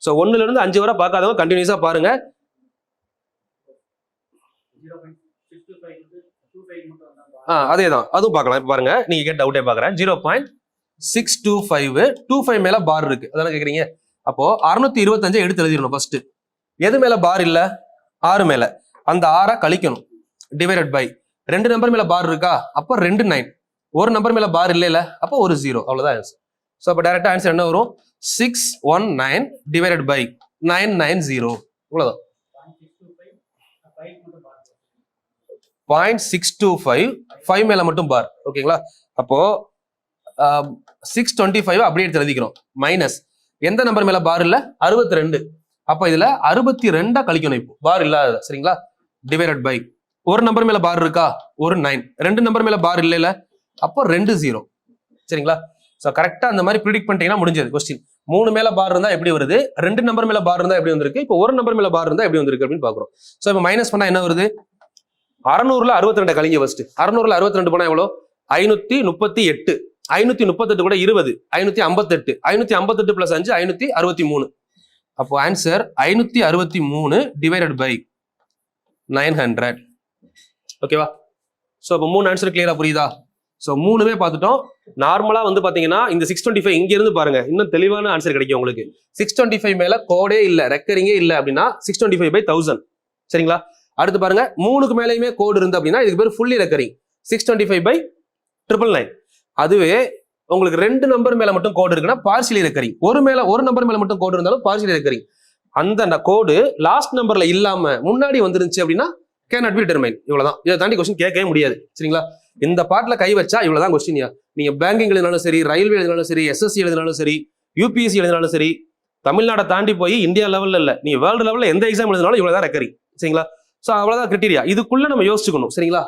So 1ல இருந்து 5 வரை பார்க்காதவங்க கண்டினியூஸா பாருங்க. அதேதான், அதுவும் பார்க்கலாம். பாருங்க, நீங்க கேட்ட டவுட்டே பாக்குறேன். 0.625 25 மேல பார் இருக்கு, அதான கேக்குறீங்க. அப்போ 625 எடுத்து எழுதிடணும். ஃபர்ஸ்ட் எது மேல பார் இல்ல? 6 மேல. அந்த 6 கழிக்கணும், டிவைடட் பை 2 நம்பர் மேல பார் இருக்கா, அப்போ 2 9. ஒரு நம்பர் மேல பார் இல்ல, அப்போ ஒரு 0. அவ்வளவுதான் ஆன்சர். ஸோ அப்போ டைரக்டா ஆன்சர் என்ன வரும்? 619 டிவைடட் பை 990. இவ்வளவுதான். 0.625 5 மேல மட்டும் பார். ஓகேங்களா? அப்போ 625 அப்படியே எடுத்து எழுதிக்கிறோம். மைனஸ் எந்த நம்பர் மேல பார் இல்ல? 62. அப்ப இதுல 62 கழிக்கணும், இப்போ பார் இல்லாத. சரிங்களா? டிவைடட் பை ஒரு நம்பர் மேல பார் இருக்கா, ஒரு 9. 2 நம்பர் மேல பார் இல்ல, அப்போ 2 0. சரிங்களா? ஸோ கரெக்டா அந்த மாதிரி ப்ரிடிக்ட் பண்ணிட்டீங்கன்னா முடிஞ்சது கொஸ்டின். 3 மேல பார் இருந்தா எப்படி வருது, 2 நம்பர் மேல பார் இருந்தா எப்படி வந்திருக்கு, இப்போ ஒரு நம்பர் மேல பார் இருந்தா எப்படி வந்திருக்கு அப்படின்னு பாக்குறோம். ஸோ இப்போ மைனஸ் பண்ணா என்ன வருது? 600ல 62 கழிங்க ஃபர்ஸ்ட். 600ல 62 போனா எவ்வளோ? 538. 538 கூட 20, 558. 558 பிளஸ் 5 563. அப்போ ஆன்சர் 563 டிவைடட் பை 900. ஓகேவா? ஸோ இப்போ 3 ஆன்சர் கிளியரா புரியுதா? ஸோ 3மே பார்த்துட்டோம். நார்மலா வந்து பாத்தீங்கன்னா இந்த 625 இங்க இருந்து பாருங்க, இன்னும் தெளிவான ஆன்சர் கிடைக்கும் உங்களுக்கு. 625 மேல கோடே இல்ல, ரெக்கரிங்கே இல்ல அப்படின்னா 625/1000. சரிங்களா? அடுத்து பாருங்க, 3க்கு மேலேயுமே கோடு இருந்து அப்படின்னா இதுக்கு பேர் ஃபுல்லி ரெக்கரிங், 625/999. அதுவே உங்களுக்கு 2 நம்பர் மேல மட்டும் கோடு இருக்குன்னா பார்சியலி ரெக்கரிங். ஒரு நம்பர் மேல மட்டும் கோடு இருந்தாலும் பார்சியலி ரெக்கரிங். அந்த கோடு லாஸ்ட் நம்பர்ல இல்லாம முன்னாடி வந்துருந்துச்சு அப்படின்னா கேன் நாட் பி டிட்டர்மைன். இவ்வளவுதான். இதை தாண்டி கொஸ்டின் கேட்கவே முடியாது. சரிங்களா? இந்த பார்ட்ல கை வச்சா இவ்வளவுதான் கொஸ்டின். நீங்க பேங்கிங் எழுதினாலும் சரி, ரயில்வே எழுதினாலும் சரி, SSC எழுதினாலும் சரி, UPSC எழுதினாலும் சரி, தமிழ்நாட்டை தாண்டி போய் இந்தியா லெவல்ல இல்ல, நீங்க வேர்ல்டு லெவல்ல எந்த எக்ஸாம் எழுதினாலும் இவ்வளவுதான் ரெக்கரிங். சரிங்களா? ஸோ அவ்வளவுதான் கிரிட்டீரியா. இதுக்குள்ள நம்ம யோசிச்சுக்கணும். சரிங்களா?